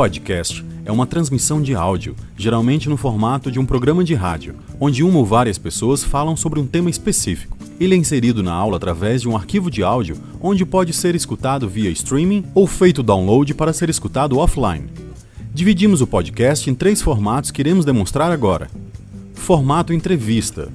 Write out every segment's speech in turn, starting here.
podcast é uma transmissão de áudio, geralmente no formato de um programa de rádio, onde uma ou várias pessoas falam sobre um tema específico. Ele é inserido na aula através de um arquivo de áudio, onde pode ser escutado via streaming ou feito download para ser escutado offline. Dividimos o podcast em 3 formatos que iremos demonstrar agora. Formato entrevista.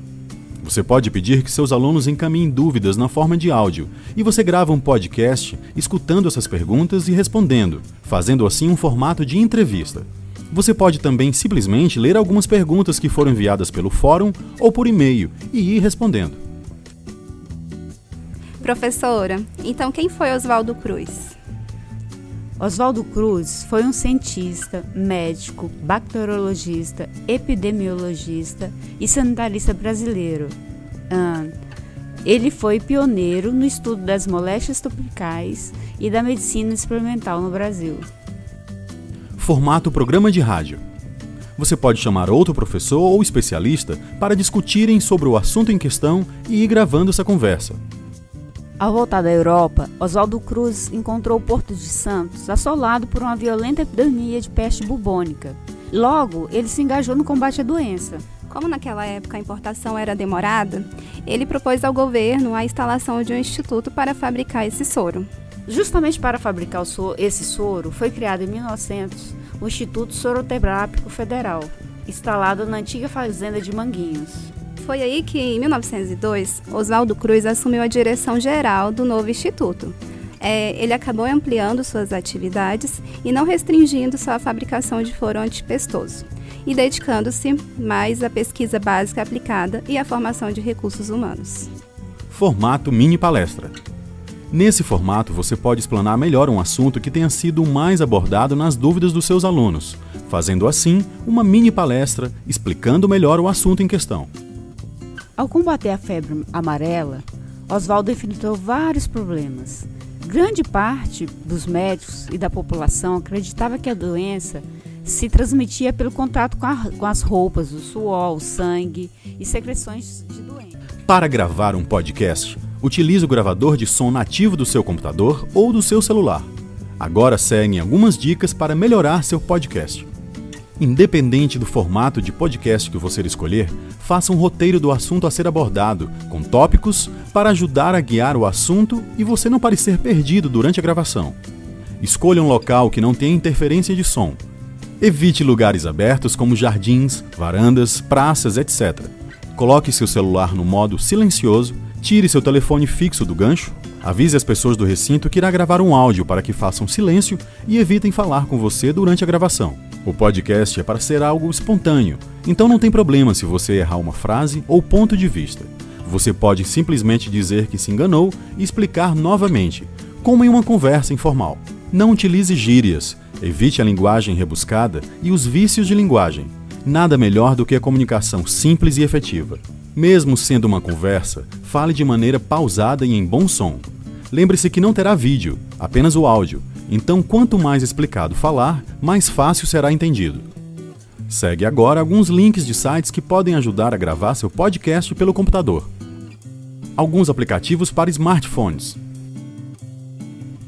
Você pode pedir que seus alunos encaminhem dúvidas na forma de áudio, e você grava um podcast escutando essas perguntas e respondendo, fazendo assim um formato de entrevista. Você pode também simplesmente ler algumas perguntas que foram enviadas pelo fórum ou por e-mail e ir respondendo. Professora, então quem foi Oswaldo Cruz? Oswaldo Cruz foi um cientista, médico, bacteriologista, epidemiologista e sanitarista brasileiro. Ele foi pioneiro no estudo das moléstias tropicais e da medicina experimental no Brasil. Formato programa de rádio. Você pode chamar outro professor ou especialista para discutirem sobre o assunto em questão e ir gravando essa conversa. Ao voltar da Europa, Oswaldo Cruz encontrou o Porto de Santos assolado por uma violenta epidemia de peste bubônica. Logo, ele se engajou no combate à doença. Como naquela época a importação era demorada, ele propôs ao governo a instalação de um instituto para fabricar esse soro. Justamente para fabricar esse soro, foi criado em 1900 o Instituto Soroterápico Federal, instalado na antiga fazenda de Manguinhos. Foi aí que, em 1902, Oswaldo Cruz assumiu a direção geral do novo instituto. Ele acabou ampliando suas atividades e não restringindo só a fabricação de soro antipestoso, e dedicando-se mais à pesquisa básica aplicada e à formação de recursos humanos. Formato mini palestra. Nesse formato, você pode explanar melhor um assunto que tenha sido o mais abordado nas dúvidas dos seus alunos, fazendo assim uma mini palestra explicando melhor o assunto em questão. Ao combater a febre amarela, Oswaldo enfrentou vários problemas. Grande parte dos médicos e da população acreditava que a doença se transmitia pelo contato com as roupas, o suor, o sangue e secreções de doentes. Para gravar um podcast, utilize o gravador de som nativo do seu computador ou do seu celular. Agora seguem algumas dicas para melhorar seu podcast. Independente do formato de podcast que você escolher, faça um roteiro do assunto a ser abordado, com tópicos para ajudar a guiar o assunto e você não parecer perdido durante a gravação. Escolha um local que não tenha interferência de som. Evite lugares abertos como jardins, varandas, praças, etc. Coloque seu celular no modo silencioso, tire seu telefone fixo do gancho, avise as pessoas do recinto que irá gravar um áudio para que façam silêncio e evitem falar com você durante a gravação. O podcast é para ser algo espontâneo, então não tem problema se você errar uma frase ou ponto de vista. Você pode simplesmente dizer que se enganou e explicar novamente, como em uma conversa informal. Não utilize gírias, evite a linguagem rebuscada e os vícios de linguagem. Nada melhor do que a comunicação simples e efetiva. Mesmo sendo uma conversa, fale de maneira pausada e em bom som. Lembre-se que não terá vídeo, apenas o áudio. Então, quanto mais explicado falar, mais fácil será entendido. Segue agora alguns links de sites que podem ajudar a gravar seu podcast pelo computador. Alguns aplicativos para smartphones.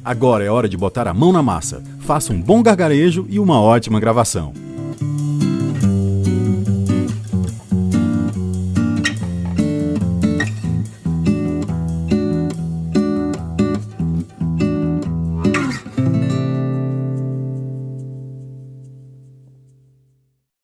Agora é hora de botar a mão na massa. Faça um bom gargarejo e uma ótima gravação.